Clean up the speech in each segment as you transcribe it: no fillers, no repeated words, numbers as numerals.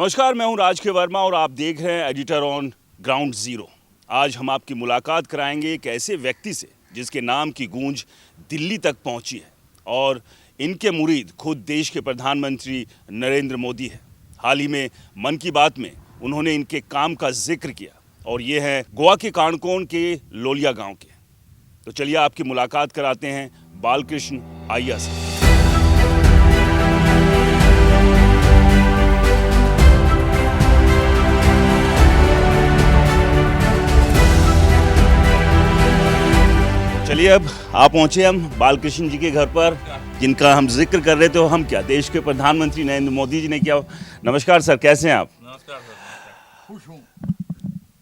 नमस्कार, मैं हूं राज के वर्मा और आप देख रहे हैं एडिटर ऑन ग्राउंड ज़ीरो। आज हम आपकी मुलाकात कराएंगे एक ऐसे व्यक्ति से जिसके नाम की गूंज दिल्ली तक पहुंची है और इनके मुरीद खुद देश के प्रधानमंत्री नरेंद्र मोदी है। हाल ही में मन की बात में उन्होंने इनके काम का जिक्र किया और ये है गोवा के काणकोण के लोलिया गांव के। तो चलिए आपकी मुलाकात कराते हैं बालकृष्ण अय्यर से। चलिए अब आप पहुंचे हम बालकृष्ण जी के घर पर, जिनका हम जिक्र कर रहे थे। हम क्या, देश के प्रधानमंत्री नरेंद्र मोदी जी ने किया। नमस्कार सर, कैसे हैं आप? नमस्कार सर, खुश हूँ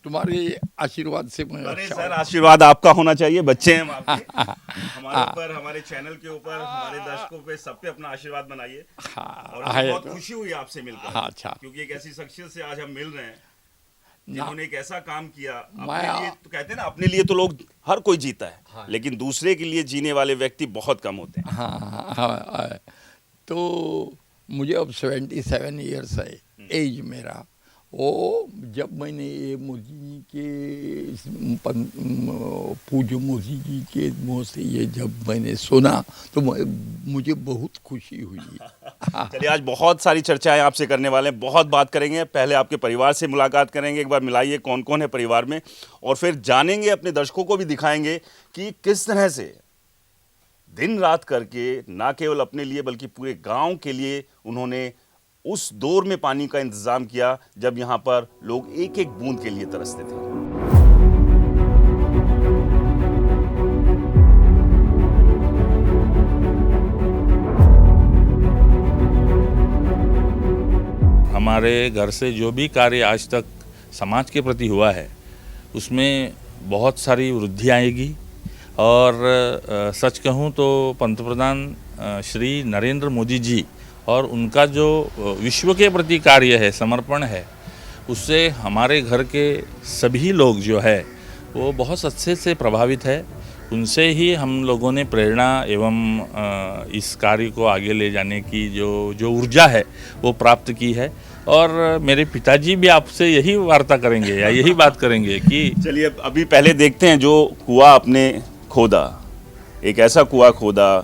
तुम्हारे आशीर्वाद से। मैं अरे सर, आशीर्वाद आपका होना चाहिए, बच्चे हैं हम आपके। हमारे ऊपर, हमारे चैनल के ऊपर, हमारे दर्शकों पे, सब पे अपना आशीर्वाद बनाइए। और हमें बहुत खुशी हुई आपसे मिलकर। अच्छा, क्योंकि एक ऐसी शख्सियत से आज हम मिल रहे हैं जिन्होंने एक ऐसा काम किया अपने लिए। तो कहते हैं ना, अपने लिए तो लोग हर कोई जीता है, हाँ। लेकिन दूसरे के लिए जीने वाले व्यक्ति बहुत कम होते हैं। हाँ। तो मुझे अब 77 ईयर्स है एज मेरा। वो जब मैंने ये मोदी जी के पूज्य मोदी जी के मुँह से ये जब मैंने सुना तो मुझे बहुत खुशी हुई। चलिए, आज बहुत सारी चर्चाएं आपसे करने वाले हैं, बहुत बात करेंगे। पहले आपके परिवार से मुलाकात करेंगे, एक बार मिलाइए कौन कौन है परिवार में, और फिर जानेंगे, अपने दर्शकों को भी दिखाएंगे कि किस तरह से दिन रात करके ना केवल अपने लिए बल्कि पूरे गांव के लिए उन्होंने उस दौर में पानी का इंतजाम किया जब यहां पर लोग एक एक बूंद के लिए तरसते थे। हमारे घर से जो भी कार्य आज तक समाज के प्रति हुआ है उसमें बहुत सारी वृद्धि आएगी। और सच कहूँ तो पंतप्रधान श्री नरेंद्र मोदी जी और उनका जो विश्व के प्रति कार्य है, समर्पण है, उससे हमारे घर के सभी लोग जो है वो बहुत अच्छे से प्रभावित है। उनसे ही हम लोगों ने प्रेरणा एवं इस कार्य को आगे ले जाने की जो ऊर्जा है वो प्राप्त की है। और मेरे पिताजी भी आपसे यही वार्ता करेंगे या यही बात करेंगे कि चलिए अभी पहले देखते हैं जो कुआं आपने खोदा, एक ऐसा कुआं खोदा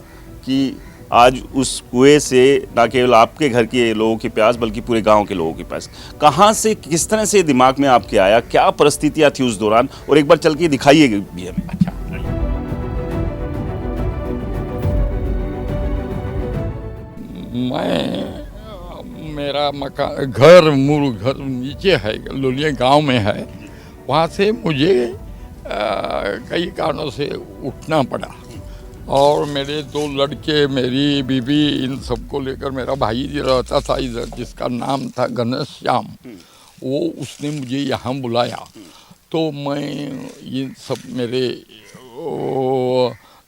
कि आज उस कुएं से ना केवल आपके घर के लोगों की प्यास बल्कि पूरे गांव के लोगों की प्यास। कहाँ से, किस तरह से दिमाग में आपके आया, क्या परिस्थितियां थी उस दौरान, और एक बार चल के दिखाइए भी हमें। अच्छा, मेरा मकान घर मूल घर नीचे है, लोलिया गांव में है। वहाँ से मुझे कई कारणों से उठना पड़ा और मेरे 2 लड़के, मेरी बीवी, इन सबको लेकर मेरा भाई रहता था इधर, जिसका नाम था घनश्याम। वो उसने मुझे यहाँ बुलाया तो मैं इन सब मेरे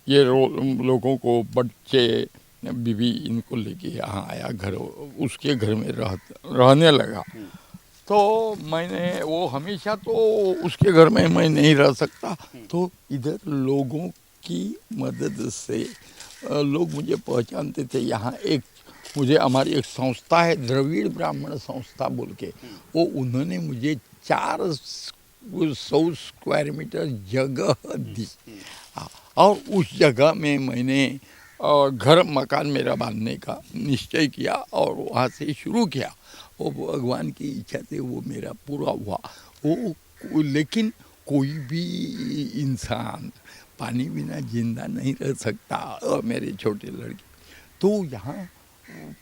ये लोगों को, बच्चे, बीवी, इनको लेके यहाँ आया घर। उसके घर में रहने लगा। तो मैंने वो हमेशा तो उसके घर में मैं नहीं रह सकता, तो इधर लोगों की मदद से लोग मुझे पहचानते थे। यहाँ एक मुझे, हमारी एक संस्था है द्रविड़ ब्राह्मण संस्था बोल के, वो उन्होंने मुझे 400 स्क्वायर मीटर जगह दी और उस जगह में मैंने घर मकान मेरा बांधने का निश्चय किया और वहाँ से शुरू किया। वो भगवान की इच्छा से वो मेरा पूरा हुआ। वो लेकिन कोई भी इंसान पानी बिना जिंदा नहीं रह सकता। और मेरे छोटे लड़के, तो यहाँ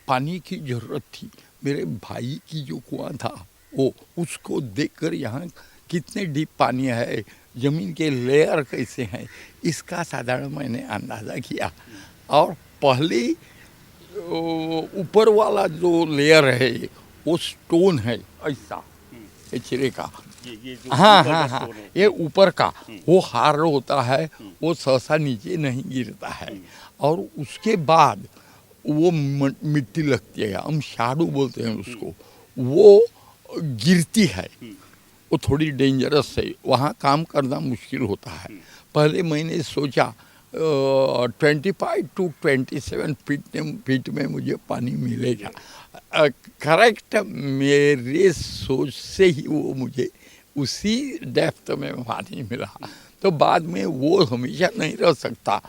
पानी की ज़रूरत थी। मेरे भाई की जो कुआं था वो, उसको देखकर यहाँ कितने डीप पानी है, ज़मीन के लेयर कैसे हैं, इसका साधारण मैंने अंदाज़ा किया। और पहले ऊपर वाला जो लेयर है वो स्टोन है, ऐसा चिरे का। हाँ, ये ऊपर का वो हार्ड होता है, वो सहसा नीचे नहीं गिरता है। और उसके बाद वो मिट्टी लगती है, हम शाडू बोलते हैं उसको, वो गिरती है। वो थोड़ी डेंजरस है, वहाँ काम करना मुश्किल होता है। पहले मैंने सोचा 25 टू 27 फीट में मुझे पानी मिलेगा। करेक्ट मेरे सोच से ही वो मुझे उसी डेप्थ में पानी मिला। तो बाद में वो हमेशा नहीं रह सकता,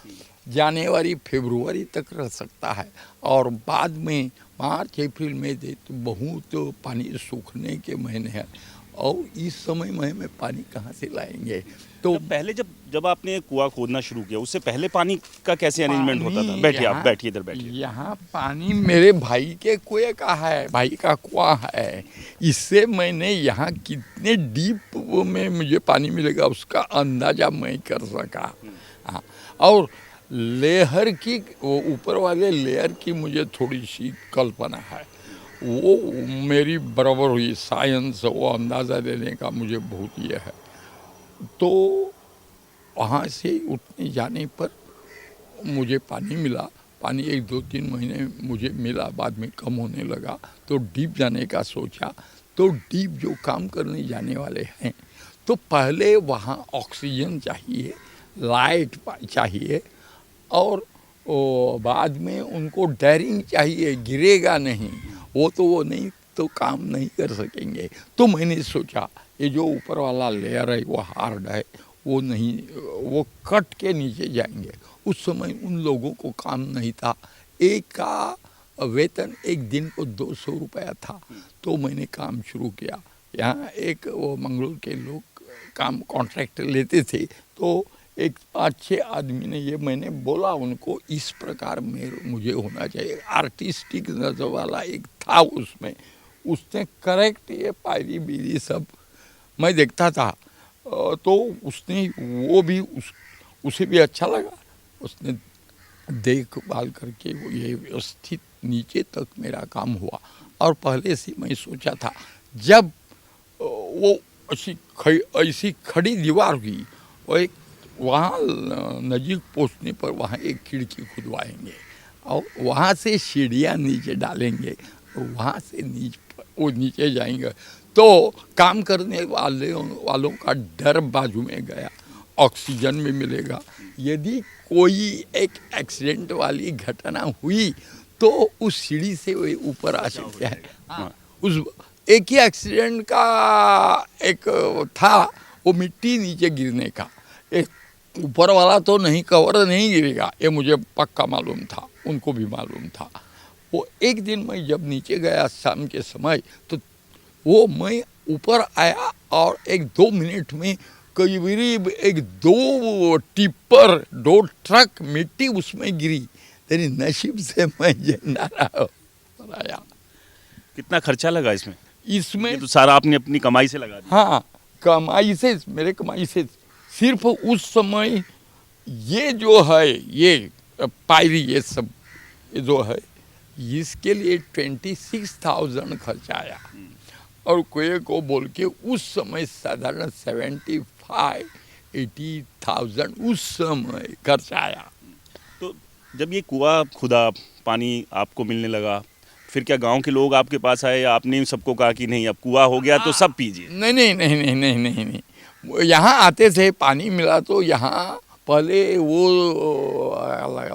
जनवरी फरवरी तक रह सकता है, और बाद में मार्च अप्रैल मई तो बहुत पानी सूखने के महीने हैं, और इस समय में पानी कहाँ से लाएंगे। तो पहले जब आपने कुआं खोदना शुरू किया, उससे पहले पानी का कैसे अरेंजमेंट होता था? बैठिए, आप बैठिए, इधर बैठिए। यहाँ पानी मेरे भाई के कुएं का है, भाई का कुआं है। इससे मैंने यहाँ कितने डीप में मुझे पानी मिलेगा उसका अंदाजा मैं कर सका। हाँ, और लेयर की, वो ऊपर वाले लेयर की मुझे थोड़ी सी कल्पना है, वो मेरी बराबर हुई। साइंस वो अंदाज़ा देने का मुझे बहुत ये है। तो वहाँ से उठने जाने पर मुझे पानी मिला। पानी 1-2-3 महीने मुझे मिला, बाद में कम होने लगा। तो डीप जाने का सोचा। तो डीप जो काम करने जाने वाले हैं, तो पहले वहाँ ऑक्सीजन चाहिए, लाइट चाहिए, और बाद में उनको डेयरिंग चाहिए, गिरेगा नहीं। वो नहीं तो काम नहीं कर सकेंगे। तो मैंने सोचा ये जो ऊपर वाला लेयर है वो हार्ड है, वो नहीं, वो कट के नीचे जाएंगे। उस समय उन लोगों को काम नहीं था, एक का वेतन एक दिन को 200 रुपया था। तो मैंने काम शुरू किया। यहाँ एक वो मंगलूर के लोग काम कॉन्ट्रैक्ट लेते थे, तो एक 5-6 आदमी ने ये मैंने बोला उनको, इस प्रकार मुझे होना चाहिए। आर्टिस्टिक नजर वाला एक था उसमें, उसने करेक्ट ये पायरी बीरी सब मैं देखता था। तो उसने वो भी उसे भी अच्छा लगा। उसने देखभाल करके वो ये व्यवस्थित नीचे तक मेरा काम हुआ। और पहले से मैं सोचा था, जब वो ऐसी खड़ी दीवार हुई, वो एक वहाँ नज़दीक पहुँचने पर वहाँ एक खिड़की खुदवाएंगे, और वहाँ से सीढ़ियाँ नीचे डालेंगे, और वहाँ से वो नीचे जाएंगे। तो काम करने वालों का डर बाजू में गया, ऑक्सीजन में मिलेगा। यदि कोई एक एक्सीडेंट वाली घटना हुई तो उस सीढ़ी से वो ऊपर आ सकते हैं। हाँ, उस एक ही एक्सीडेंट का एक था, वो मिट्टी नीचे गिरने का। एक ऊपर वाला तो नहीं, कवर नहीं गिरेगा, ये मुझे पक्का मालूम था, उनको भी मालूम था। वो एक दिन मैं जब नीचे गया शाम के समय, तो वो मैं ऊपर आया और 1-2 मिनट में करीब 1-2 टिप्पर, 2 ट्रक मिट्टी उसमें गिरी। तेरी नसीब से मैं जिंदा रहा। कितना खर्चा लगा इसमें? इसमें तो सारा आपने अपनी कमाई से लगा दिया? हाँ, कमाई से, मेरे कमाई से। सिर्फ उस समय ये जो है, ये पायरी, ये सब ये जो है, इसके लिए 26,000 खर्चा आया। और कुएं को बोल के उस समय साधारण 75-80,000 उस समय खर्चा आया। तो जब ये कुआं खुदा, पानी आपको मिलने लगा, फिर क्या गांव के लोग आपके पास आए, या आपने सबको कहा कि नहीं अब कुआं हो गया तो सब पीजिए? नहीं। यहाँ आते थे, पानी मिला तो यहाँ पहले वो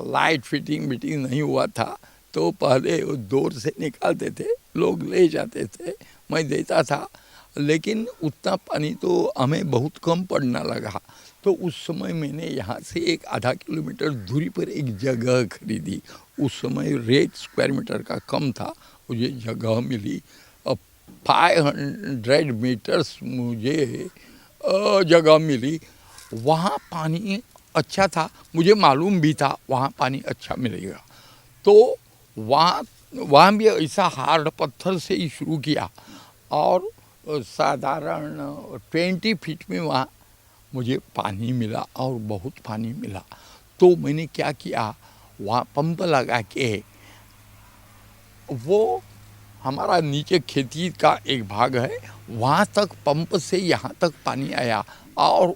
लाइट फिटिंग नहीं हुआ था, तो पहले वो डोर से निकालते थे, लोग ले जाते थे, मैं देता था। लेकिन उतना पानी तो हमें बहुत कम पड़ना लगा। तो उस समय मैंने यहाँ से एक आधा किलोमीटर दूरी पर एक जगह खरीदी। उस समय रेट स्क्वायर मीटर का कम था, मुझे जगह मिली। 500 मीटर्स मुझे जगह मिली। वहाँ पानी अच्छा था, मुझे मालूम भी था वहाँ पानी अच्छा मिलेगा। तो वहाँ भी ऐसा हार्ड पत्थर से ही शुरू किया, और साधारण 20 फीट में वहाँ मुझे पानी मिला, और बहुत पानी मिला। तो मैंने क्या किया, वहाँ पंप लगा के, वो हमारा नीचे खेती का एक भाग है, वहाँ तक पंप से यहाँ तक पानी आया। और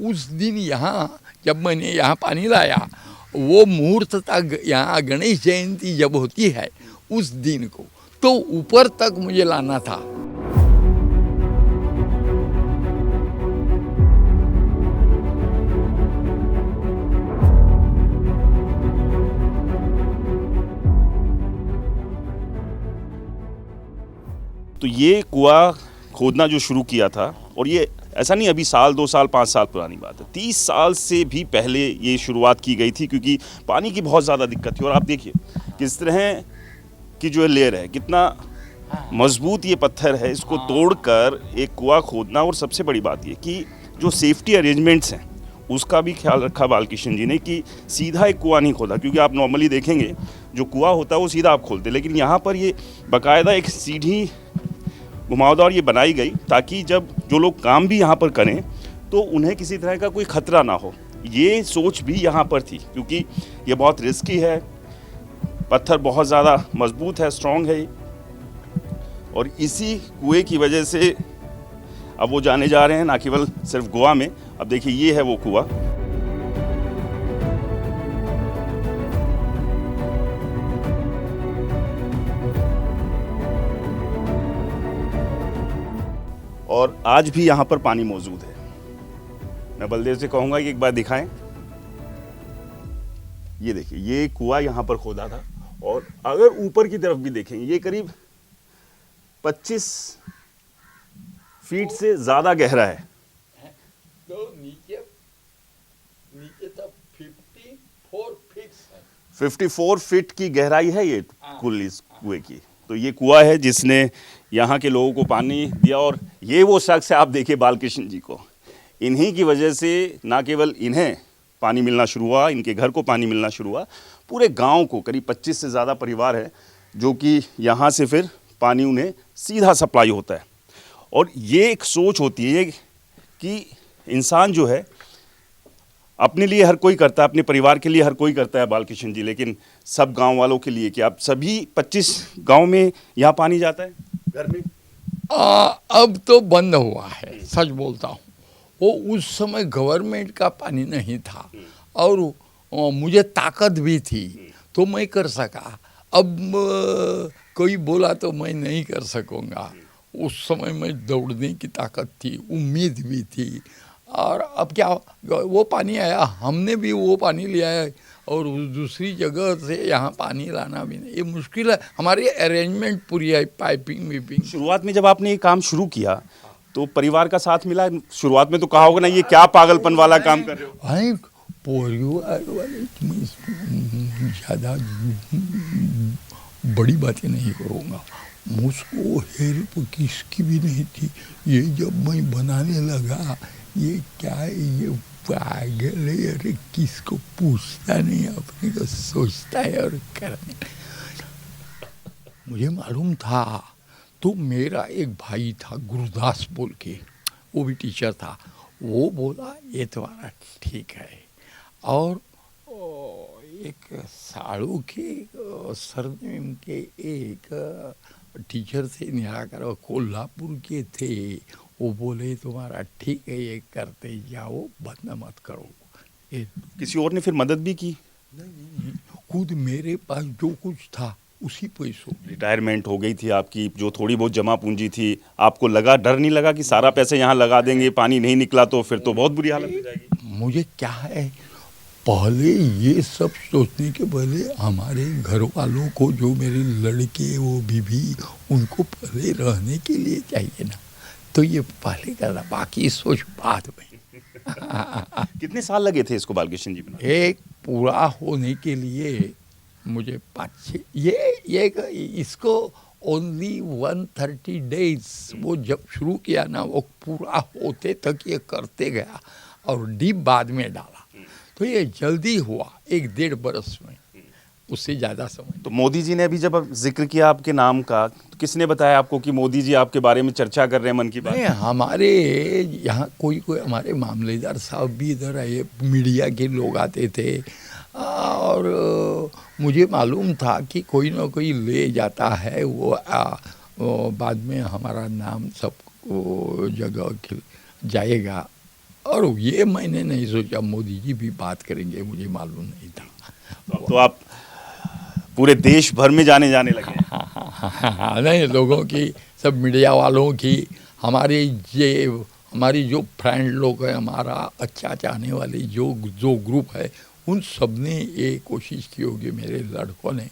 उस दिन यहाँ जब मैंने यहाँ पानी लाया, वो मुहूर्त था, यहाँ गणेश जयंती जब होती है उस दिन को, तो ऊपर तक मुझे लाना था। तो ये कुआं खोदना जो शुरू किया था, और ये ऐसा नहीं अभी साल 2 साल 5 साल पुरानी बात है, 30 साल से भी पहले ये शुरुआत की गई थी, क्योंकि पानी की बहुत ज़्यादा दिक्कत थी। और आप देखिए किस तरह की जो लेयर है, कितना मजबूत ये पत्थर है, इसको तोड़कर एक कुआं खोदना। और सबसे बड़ी बात ये कि जो सेफ्टी अरेंजमेंट्स हैं उसका भी ख्याल रखा बालकृष्ण जी ने, कि सीधा एक कुआं नहीं खोदा, क्योंकि आप नॉर्मली देखेंगे जो कुआं होता है वो सीधा आप खोलते, लेकिन यहाँ पर ये बाकायदा एक सीढ़ी घुमावदार ये बनाई गई, ताकि जब जो लोग काम भी यहाँ पर करें तो उन्हें किसी तरह का कोई खतरा ना हो। ये सोच भी यहाँ पर थी, क्योंकि ये बहुत रिस्की है, पत्थर बहुत ज़्यादा मजबूत है, स्ट्रॉन्ग है, और इसी कुएं की वजह से अब वो जाने जा रहे हैं, ना केवल सिर्फ गोवा में। अब देखिए ये है वो कुआं। और आज भी यहाँ पर पानी मौजूद है। मैं बलदेव से कहूँगा कि एक बार दिखाएं। ये देखिए, ये कुआं यहाँ पर खोदा था, और अगर ऊपर की तरफ भी देखेंगे ये करीब 25 फीट से ज़्यादा गहरा है। तो नीचे तक 54 फीट है। 54 फीट की गहराई है ये कुल इस कुएं की। तो ये कुआं है जिसने यहाँ के लोगों को पानी दिया, और ये वो शख्स है, आप देखिए बालकृष्ण जी को, इन्हीं की वजह से ना केवल इन्हें पानी मिलना शुरू हुआ, इनके घर को पानी मिलना शुरू हुआ, पूरे गांव को, करीब 25 से ज़्यादा परिवार है जो कि यहाँ से फिर पानी उन्हें सीधा सप्लाई होता है। और ये एक सोच होती है कि इंसान जो है अपने लिए हर कोई करता है, अपने परिवार के लिए हर कोई करता है बालकृष्ण जी, लेकिन सब गांव वालों के लिए, कि आप सभी 25 गांव में यहाँ पानी जाता है घर में? अब तो बंद हुआ है, सच बोलता हूँ। वो उस समय गवर्नमेंट का पानी नहीं था, और मुझे ताकत भी थी तो मैं कर सका। अब कोई बोला तो मैं नहीं कर सकूँगा। उस समय में दौड़ने की ताकत थी, उम्मीद भी थी। और अब क्या, वो पानी आया, हमने भी वो पानी लिया है, और दूसरी जगह से यहाँ पानी लाना भी नहीं, ये मुश्किल है। हमारी अरेंजमेंट पूरी है, पाइपिंग वीपिंग। शुरुआत में जब आपने ये काम शुरू किया तो परिवार का साथ मिला? शुरुआत में तो कहा होगा ना, ये क्या पागलपन वाला काम कर रहे हो? अरे परिवार वाले, ज़्यादा बड़ी बातें नहीं करूँगा। मुझको हेल्प किसकी भी नहीं थी। ये जब मैं बनाने लगा, ये क्या है, ये पागल है, अरे किसको पूछता नहीं, अपने को सोचता है और करने। मुझे मालूम था। तो मेरा एक भाई था गुरदास बोल के, वो भी टीचर था, वो बोला ये तुम्हारा ठीक है। और एक साड़ू के सरनेम के एक टीचर थे, निराकर कोल्हापुर के थे, वो बोले तुम्हारा ठीक है, ये करते जाओ, बंद मत करो। किसी और ने फिर मदद भी की? नहीं, खुद मेरे पास जो कुछ था उसी पैसों। रिटायरमेंट हो गई थी आपकी, जो थोड़ी बहुत जमा पूंजी थी, आपको लगा, डर नहीं लगा कि सारा पैसा यहाँ लगा देंगे, पानी नहीं निकला तो फिर तो बहुत बुरी हालत हो जाएगी? मुझे क्या है, पहले ये सब सोचने के पहले हमारे घर वालों को, जो मेरे लड़के वो बीवी, उनको पहले रहने के लिए चाहिए ना, तो ये पहले करना, बाकी सोच बाद में। कितने साल लगे थे इसको बालकृष्ण जी बनाने? एक पूरा होने के लिए मुझे 5-6, ये इसको ओनली 130 डेज, वो जब शुरू किया ना, वो पूरा होते तक ये करते गया, और डीप बाद में डाला, तो ये जल्दी हुआ, 1-1.5 बरस में, उससे ज़्यादा समय। तो मोदी जी ने अभी जब जिक्र किया आपके नाम का, तो किसने बताया आपको कि मोदी जी आपके बारे में चर्चा कर रहे हैं मन की बात? नहीं, हमारे यहाँ कोई हमारे मामलेदार साहब भी इधर आए, मीडिया के लोग आते थे, और मुझे मालूम था कि कोई ना कोई ले जाता है, वो बाद में हमारा नाम सब जगह जाएगा। और ये मैंने नहीं सोचा मोदी जी भी बात करेंगे, मुझे मालूम नहीं था। तो आप पूरे देश भर में जाने लगे? हाँ, नहीं, लोगों की, सब मीडिया वालों की, हमारी जो फ्रेंड लोग हैं, हमारा अच्छा चाहने वाले जो ग्रुप है, उन सब ने ये कोशिश की होगी, मेरे लड़कों ने।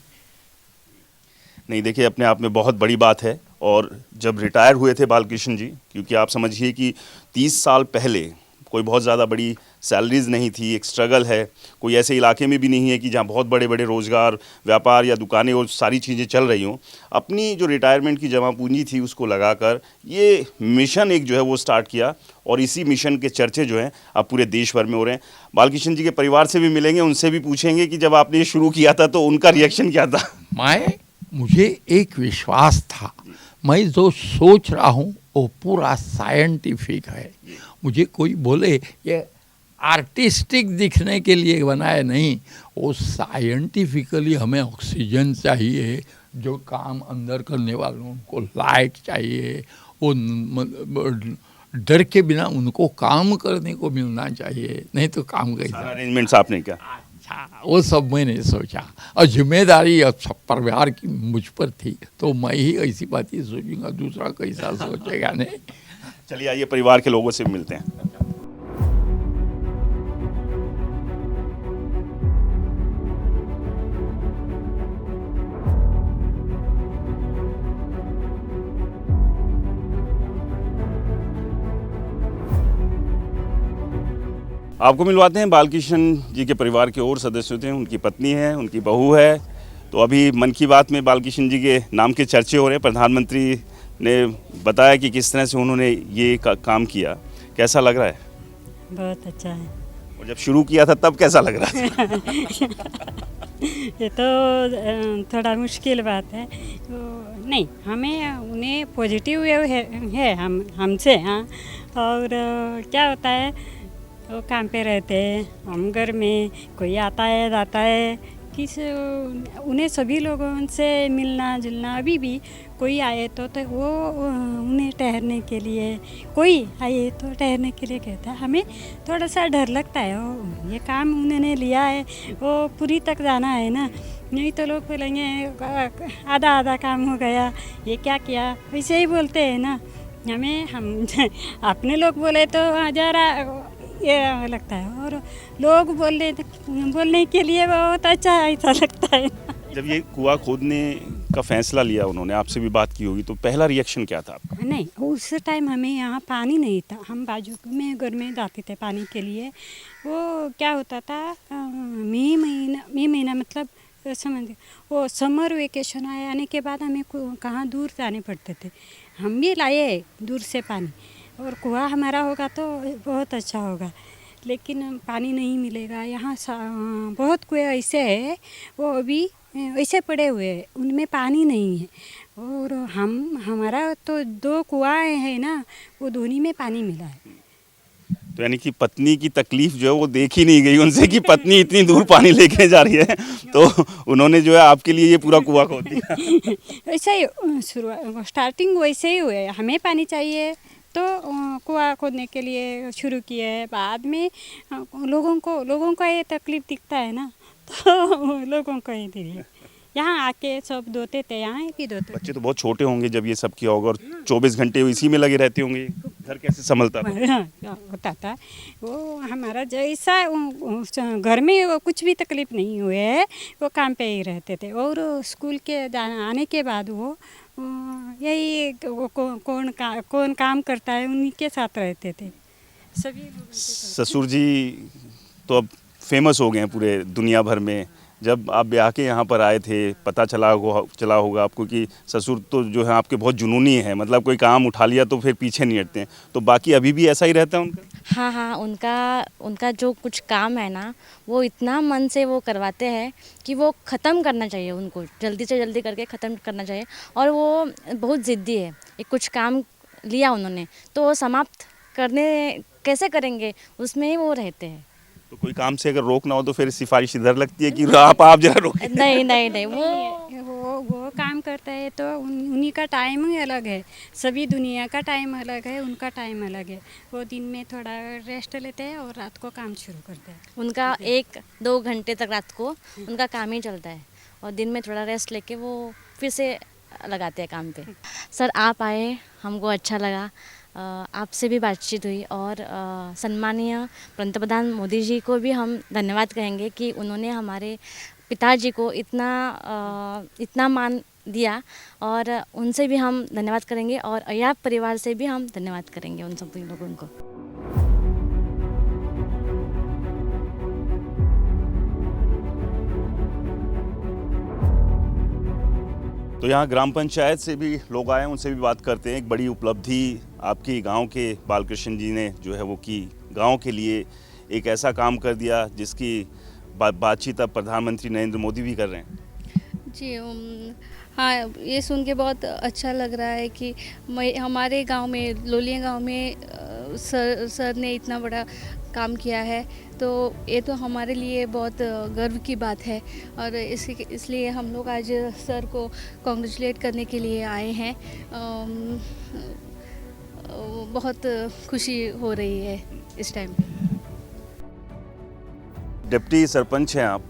नहीं, देखिए अपने आप में बहुत बड़ी बात है, और जब रिटायर हुए थे बालकृष्ण जी, क्योंकि आप समझिए कि 30 साल पहले कोई बहुत ज़्यादा बड़ी सैलरीज नहीं थी, एक स्ट्रगल है, कोई ऐसे इलाके में भी नहीं है कि जहाँ बहुत बड़े बड़े रोज़गार, व्यापार या दुकानें और सारी चीज़ें चल रही हों। अपनी जो रिटायरमेंट की जमा पूंजी थी उसको लगाकर ये मिशन एक जो है वो स्टार्ट किया और इसी मिशन के चर्चे जो हैं अब पूरे देश भर में हो रहे हैं। बालकृष्ण जी के परिवार से भी मिलेंगे, उनसे भी पूछेंगे कि जब आपने ये शुरू किया था तो उनका रिएक्शन क्या था। मुझे एक विश्वास था, मैं जो सोच रहा हूँ वो पूरा साइंटिफिक है। मुझे कोई बोले ये आर्टिस्टिक दिखने के लिए बनाया नहीं, वो साइंटिफिकली हमें ऑक्सीजन चाहिए, जो काम अंदर करने वालों को लाइट चाहिए, वो डर के बिना उनको काम करने को मिलना चाहिए, नहीं तो काम कैसा। अरेंजमेंट्स आपने क्या? अच्छा, वो सब मैंने सोचा और जिम्मेदारी अब सब परिवार की मुझ पर थी, तो मैं ही ऐसी बातें सोचूंगा, दूसरा कैसा सोचेगा नहीं। चलिए आइए परिवार के लोगों से मिलते हैं। आपको मिलवाते हैं बालकृष्ण जी के परिवार के और सदस्य थे, उनकी पत्नी है, उनकी बहू है। तो अभी मन की बात में बालकृष्ण जी के नाम के चर्चे हो रहे हैं। प्रधानमंत्री ने बताया कि किस तरह से उन्होंने ये काम किया, कैसा लग रहा है? बहुत अच्छा है। और जब शुरू किया था तब कैसा लग रहा था? ये तो थोड़ा मुश्किल बात है, तो नहीं, हमें उन्हें पॉजिटिव है हमसे। हाँ, और क्या होता है, वो काम पे रहते हैं, हम घर में कोई आता है जाता है, उन्हें सभी लोगों से मिलना जुलना, अभी भी कोई आए तो वो उन्हें ठहरने के लिए, कोई आए तो ठहरने के लिए कहता है। हमें थोड़ा सा डर लगता है, वो ये काम उन्होंने लिया है वो पूरी तक जाना है ना, नहीं तो लोग बोलेंगे आधा आधा काम हो गया, ये क्या किया, वैसे ही बोलते हैं ना। हम अपने लोग बोले तो ज़रा ये लगता है, और लोग बोलने के लिए बहुत अच्छा ऐसा लगता है। जब ये कुआं खोदने का फैसला लिया उन्होंने, आपसे भी बात की होगी, तो पहला रिएक्शन क्या था आपका? नहीं, उस टाइम हमें यहाँ पानी नहीं था, हम बाजू में घर में जाते थे पानी के लिए। वो क्या होता था, मई महीना मतलब समझ, वो समर वेकेशन आने के बाद हमें कहाँ दूर जाने पड़ते थे। हम भी लाए दूर से पानी, और कुआं हमारा होगा तो बहुत अच्छा होगा, लेकिन पानी नहीं मिलेगा यहाँ। बहुत कुएं ऐसे है वो अभी ऐसे पड़े हुए हैं, उनमें पानी नहीं है। और हमारा तो 2 कुआं है ना, वो दोनों में पानी मिला है। तो यानी कि पत्नी की तकलीफ जो है वो देखी नहीं गई उनसे कि पत्नी इतनी दूर पानी लेके जा रही है, तो उन्होंने जो है आपके लिए ये पूरा कुआं खोद दिया। ऐसा ही स्टार्टिंग वैसे ही हुए, हमें पानी चाहिए तो कुआं खोदने के लिए शुरू किए हैं। बाद में लोगों को ये तकलीफ दिखता है ना, तो लोगों को ही दिए। यहाँ आके सब धोते थे, यहाँ भी धोते। बच्चे तो बहुत छोटे होंगे जब ये सब किया होगा, और 24 घंटे इसी में लगे रहते होंगे, घर कैसे संभलता होता था वो हमारा जैसा। घर में वो कुछ भी तकलीफ नहीं हुए है, वो काम पे ही रहते थे। और स्कूल के आने के बाद वो यही कौन काम करता है उन्हीं के साथ रहते थे सभी लोग। ससुर जी तो अब फेमस हो गए हैं पूरे दुनिया भर में। जब आप ब्याह के यहाँ पर आए थे, पता चला होगा आपको कि ससुर तो जो है आपके बहुत जुनूनी है, मतलब कोई काम उठा लिया तो फिर पीछे नहीं हटते हैं। तो बाकी अभी भी ऐसा ही रहता है उनका? हाँ, उनका जो कुछ काम है ना, वो इतना मन से वो करवाते हैं कि वो ख़त्म करना चाहिए, उनको जल्दी से जल्दी करके ख़त्म करना चाहिए। और वो बहुत ज़िद्दी है, एक कुछ काम लिया उन्होंने तो वो समाप्त करने कैसे करेंगे, उसमें ही वो रहते हैं। तो कोई काम से अगर रोकना हो तो फिर सिफारिश इधर लगती है कि आप जरा रोकिए। नहीं, वो काम करता है तो उन्हीं का टाइम ही अलग है, सभी दुनिया का टाइम अलग है, उनका टाइम अलग है। वो दिन में थोड़ा रेस्ट लेते हैं और रात को काम शुरू करते हैं। उनका 1-2 घंटे तक रात को उनका काम ही चलता है, और दिन में थोड़ा रेस्ट लेके वो फिर से लगाते हैं काम पे। सर आप आए, हमको अच्छा लगा, आपसे भी बातचीत हुई, और सम्मानीय पंतप्रधान मोदी जी को भी हम धन्यवाद कहेंगे कि उन्होंने हमारे पिताजी को इतना मान दिया, और उनसे भी हम धन्यवाद करेंगे और अय्याब परिवार से भी हम धन्यवाद करेंगे उन सभी लोगों को। तो यहाँ ग्राम पंचायत से भी लोग आए, उनसे भी बात करते हैं। एक बड़ी उपलब्धि आपकी गांव के बालकृष्ण जी ने जो है वो की, गांव के लिए एक ऐसा काम कर दिया जिसकी बातचीत अब प्रधानमंत्री नरेंद्र मोदी भी कर रहे हैं। जी हाँ, ये सुन के बहुत अच्छा लग रहा है कि हमारे गांव में, लोलिया गांव में सर ने इतना बड़ा काम किया है, तो ये तो हमारे लिए बहुत गर्व की बात है। और इसलिए हम लोग आज सर को कॉन्ग्रेचुलेट करने के लिए आए हैं। बहुत खुशी हो रही है इस टाइम पे। डिप्टी सरपंच हैं आप,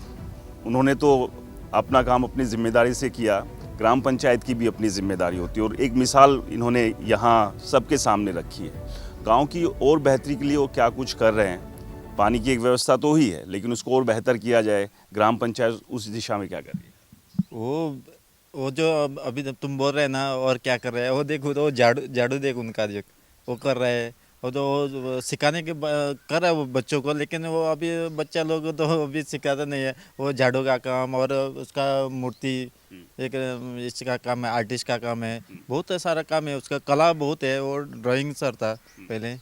उन्होंने तो अपना काम अपनी जिम्मेदारी से किया, ग्राम पंचायत की भी अपनी जिम्मेदारी होती है और एक मिसाल इन्होंने यहाँ सबके सामने रखी है। गांव की और बेहतरी के लिए वो क्या कुछ कर रहे हैं। पानी की एक व्यवस्था तो ही है, लेकिन उसको और बेहतर किया जाए, ग्राम पंचायत उस दिशा में क्या कर रही है? वो जो अभी तुम बोल रहे हैं ना, और क्या कर रहे हैं, वो देखो तो झाड़ू देख उनका जो वो कर रहे हैं। वो तो वो सिखाने के कर रहा है वो बच्चों को, लेकिन वो अभी बच्चा लोग तो अभी सिखाता नहीं है। वो झाड़ू का काम और उसका मूर्ति एक इसका काम है, आर्टिस्ट का काम है, बहुत सारा काम है उसका, कला बहुत है। वो ड्राइंग सर था पहले।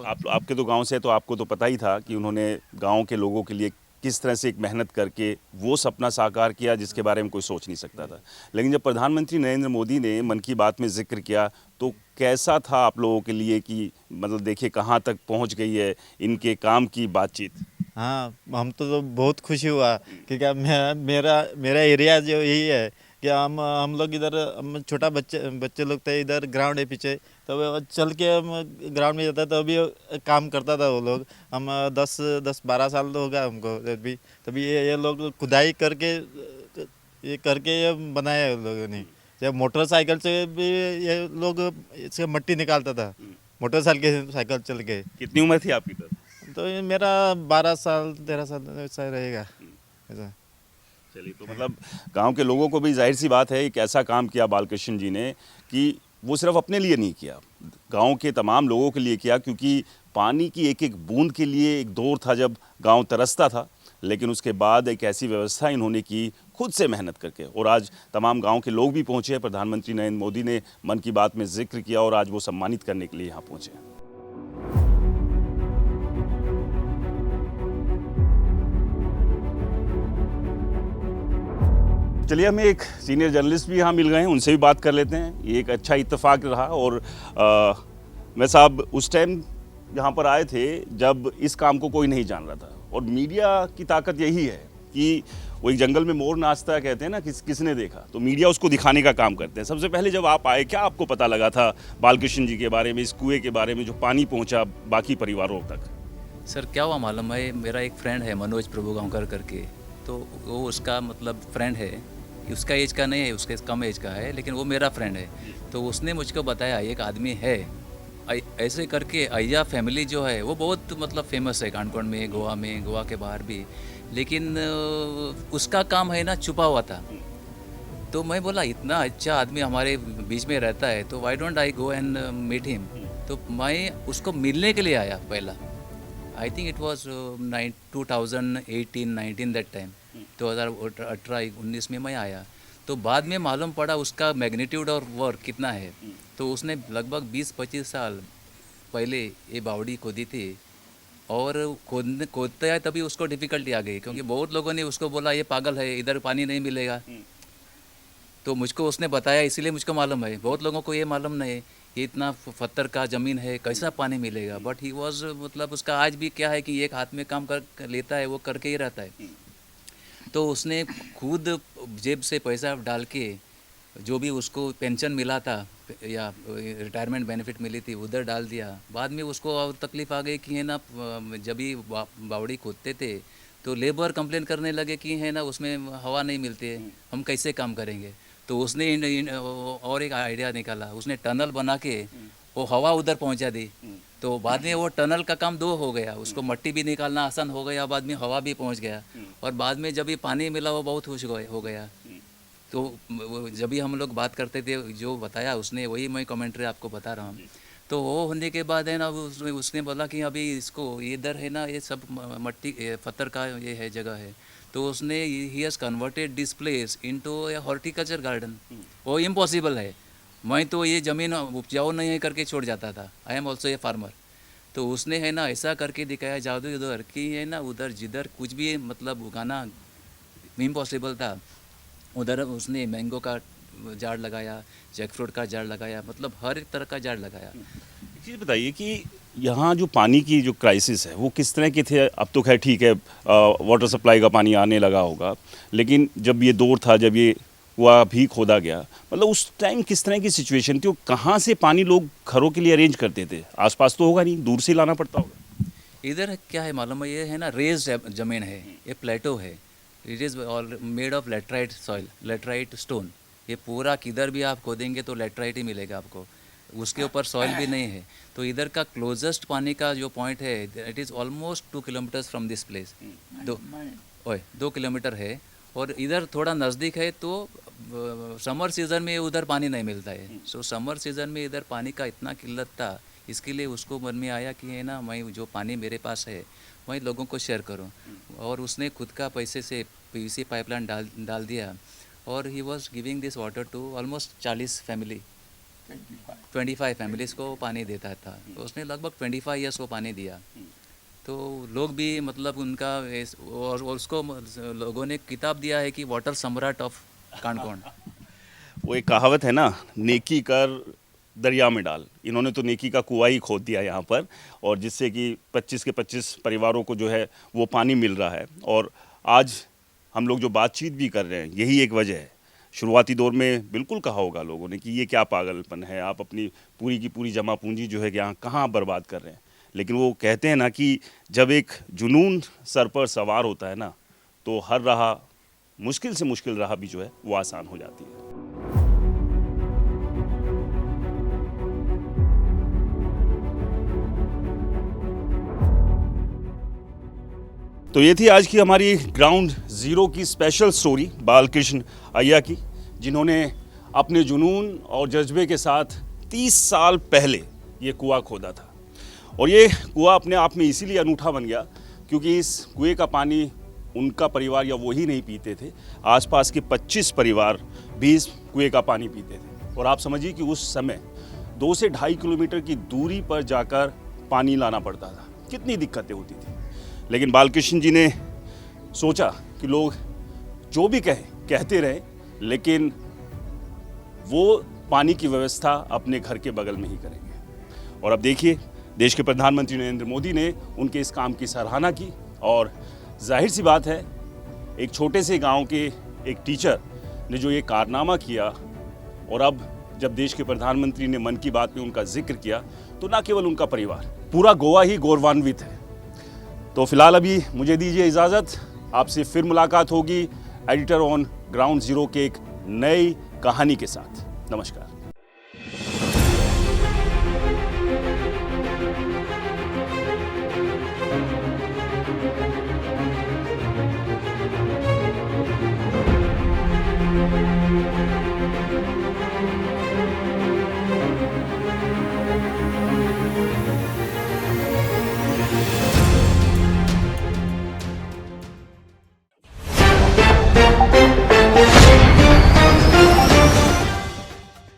आपके तो गांव से, तो आपको तो पता ही था कि उन्होंने गांव के लोगों के लिए किस तरह से एक मेहनत करके वो सपना साकार किया जिसके बारे में कोई सोच नहीं सकता था। लेकिन जब प्रधानमंत्री नरेंद्र मोदी ने मन की बात में जिक्र किया तो कैसा था आप लोगों के लिए कि मतलब देखिए कहाँ तक पहुँच गई है इनके काम की बातचीत। हाँ, हम तो बहुत खुशी हुआ क्योंकि मेरा एरिया जो यही है कि हम लोग इधर, हम छोटा बच्चे लोग थे, इधर ग्राउंड है पीछे, तो चल के हम ग्राउंड में जाता था, तभी काम करता था वो लोग। हम 10-12 साल तो हो गया हमको तभी ये लोग खुदाई करके ये बनाया है लोगों ने। जब मोटरसाइकिल से भी ये लोग इससे मट्टी निकालता था, मोटरसाइकिल चल के। कितनी उम्र थी आपकी तब? तो ये मेरा 12 साल 13 साल ऐसा रहेगा ऐसा। चलिए, तो मतलब गांव के लोगों को भी जाहिर सी बात है एक ऐसा काम किया बालकृष्ण जी ने कि वो सिर्फ अपने लिए नहीं किया, गांव के तमाम लोगों के लिए किया, क्योंकि पानी की एक एक बूंद के लिए एक दौर था जब गांव तरसता था। लेकिन उसके बाद एक ऐसी व्यवस्था इन्होंने की खुद से मेहनत करके, और आज तमाम गांव के लोग भी पहुंचे। प्रधानमंत्री नरेंद्र मोदी ने मन की बात में जिक्र किया और आज वो सम्मानित करने के लिए यहाँ पहुंचे। चलिए, हमें एक सीनियर जर्नलिस्ट भी यहाँ मिल गए हैं, उनसे भी बात कर लेते हैं। ये एक अच्छा इत्तेफाक रहा। और मैं साहब उस टाइम यहाँ पर आए थे जब इस काम को कोई नहीं जान रहा था, और मीडिया की ताकत यही है कि वो एक जंगल में मोर नाचता है कहते हैं ना, किसने देखा, तो मीडिया उसको दिखाने का काम करते हैं। सबसे पहले जब आप आए, क्या आपको पता लगा था बालकृष्ण जी के बारे में, इस कुएँ के बारे में जो पानी पहुँचा बाकी परिवारों तक? सर क्या हुआ मालूम है, मेरा एक फ्रेंड है मनोज प्रभुगांवकर करके, तो वो उसका मतलब फ्रेंड है, उसका एज का नहीं है, उसके कम एज का है, लेकिन वो मेरा फ्रेंड है। तो उसने मुझको बताया एक आदमी है ऐसे करके, अय्या फैमिली जो है वो बहुत मतलब फेमस है कानकोण में, गोवा के बाहर भी, लेकिन उसका काम है ना छुपा हुआ था। तो मैं बोला इतना अच्छा आदमी हमारे बीच में रहता है, तो why don't I go and meet him. तो मैं उसको मिलने के लिए आया पहला, I think it was 2018-19 that time, 2018-19 में मैं आया। तो बाद में मालूम पड़ा उसका मैग्नीट्यूड और वर्क कितना है। तो उसने लगभग 20-25 साल पहले ये बावड़ी खोदी थी, और खोदते हैं तभी उसको डिफ़िकल्टी आ गई, क्योंकि बहुत लोगों ने उसको बोला ये पागल है, इधर पानी नहीं मिलेगा। तो मुझको उसने बताया, इसीलिए मुझको मालूम है। बहुत लोगों को ये मालूम नहीं, ये इतना पत्थर का ज़मीन है, कैसा पानी मिलेगा। बट ही वॉज मतलब उसका आज भी क्या है कि एक हाथ में काम कर लेता है, वो करके ही रहता है। तो उसने खुद जेब से पैसा डाल के, जो भी उसको पेंशन मिला था या रिटायरमेंट बेनिफिट मिली थी उधर डाल दिया। बाद में उसको और तकलीफ़ आ गई कि है ना, जब भी बावड़ी खोदते थे तो लेबर कंप्लेन करने लगे कि है ना उसमें हवा नहीं मिलती है, हम कैसे काम करेंगे। तो उसने और एक आइडिया निकाला, उसने टनल बना के वो हवा उधर पहुंचा दी। तो बाद में वो टनल का काम 2 हो गया, उसको मट्टी भी निकालना आसान हो गया, बाद में हवा भी पहुंच गया, और बाद में जब भी पानी मिला वो बहुत खुश हो गया। तो जब भी हम लोग बात करते थे जो बताया उसने वही मैं कमेंट्री आपको बता रहा हूँ। तो वो होने के बाद है ना उसने बोला कि अभी इसको इधर है ना ये सब मट्टी पत्थर का ये है जगह है, तो उसने he has converted this place into A horticulture garden. वो इम्पॉसिबल है, मैं तो ये ज़मीन उपजाऊ नहीं है करके छोड़ जाता था। I am also a farmer. तो उसने है ना ऐसा करके दिखाया जादू उधर कि है ना उधर जिधर कुछ भी मतलब उगाना इम्पॉसिबल था उधर उसने मैंगो का झाड़ लगाया, जैकफ्रूट का झाड़ लगाया, मतलब हर एक तरह का झाड़ लगाया। एक चीज़ बताइए कि यहाँ जो पानी की जो क्राइसिस है वो किस तरह के थे? अब तो खैर ठीक है, वाटर सप्लाई का पानी आने लगा होगा, लेकिन जब ये दौर था, जब ये कुआं भी खोदा गया, मतलब उस टाइम किस तरह की सिचुएशन थी? कहाँ से पानी लोग घरों के लिए अरेंज करते थे? आसपास तो होगा नहीं, दूर से लाना पड़ता होगा। इधर क्या है मालूम है, ये है ना रेज्ड ज़मीन है, ये प्लेटो है। It is all made of laterite soil, laterite stone. ये पूरा किधर भी आप खोदेंगे तो लेटराइट ही मिलेगा आपको, उसके ऊपर सॉइल भी नहीं है। तो इधर का क्लोजेस्ट पानी का जो पॉइंट है it is almost 2 kilometres from this place. 2 kilometre है। और इधर थोड़ा नज़दीक है तो समर सीज़न में उधर पानी नहीं मिलता है। सो समर सीज़न में इधर पानी का इतना किल्लत था, इसके लिए उसको मन में आया कि है ना मैं जो पानी मेरे पास है मैं लोगों को शेयर करूं। और उसने खुद का पैसे से पीवीसी पाइपलाइन डाल दिया और he was giving this water to almost 40 family, 25 families को पानी देता था। तो उसने लगभग 25 ईयर्स को पानी दिया। तो लोग भी मतलब उनका और उसको लोगों ने किताब दिया है कि वाटर सम्राट ऑफ कांडकोण। वो एक कहावत है ना, नेकी कर दरिया में डाल। इन्होंने तो नेकी का कुआं ही खोद दिया यहाँ पर, और जिससे कि 25 के 25 परिवारों को जो है वो पानी मिल रहा है। और आज हम लोग जो बातचीत भी कर रहे हैं यही एक वजह है। शुरुआती दौर में बिल्कुल कहा होगा लोगों ने कि ये क्या पागलपन है, आप अपनी पूरी की पूरी जमा पूंजी जो है कि यहाँ कहाँ बर्बाद कर रहे हैं। लेकिन वो कहते हैं ना कि जब एक जुनून सर पर सवार होता है ना, तो हर राह, मुश्किल से मुश्किल राह भी जो है वो आसान हो जाती है। तो ये थी आज की हमारी ग्राउंड ज़ीरो की स्पेशल स्टोरी बालकृष्ण अय्या की, जिन्होंने अपने जुनून और जज्बे के साथ 30 साल पहले ये कुआं खोदा था। और ये कुआं अपने आप में इसीलिए अनूठा बन गया क्योंकि इस कुएं का पानी उनका परिवार या वो ही नहीं पीते थे, आसपास के 25 परिवार भी इस कुएं का पानी पीते थे। और आप समझिए कि उस समय 2 से 2.5 किलोमीटर की दूरी पर जाकर पानी लाना पड़ता था, कितनी दिक्कतें होती थी। लेकिन बालकृष्ण जी ने सोचा कि लोग जो भी कहते रहे, लेकिन वो पानी की व्यवस्था अपने घर के बगल में ही करेंगे। और अब देखिए, देश के प्रधानमंत्री नरेंद्र मोदी ने उनके इस काम की सराहना की। और जाहिर सी बात है, एक छोटे से गांव के एक टीचर ने जो ये कारनामा किया, और अब जब देश के प्रधानमंत्री ने मन की बात में उनका जिक्र किया, तो ना केवल उनका परिवार, पूरा गोवा ही गौरवान्वित है। तो फिलहाल अभी मुझे दीजिए इजाज़त, आपसे फिर मुलाकात होगी एडिटर ऑन ग्राउंड ज़ीरो के एक नई कहानी के साथ। नमस्कार।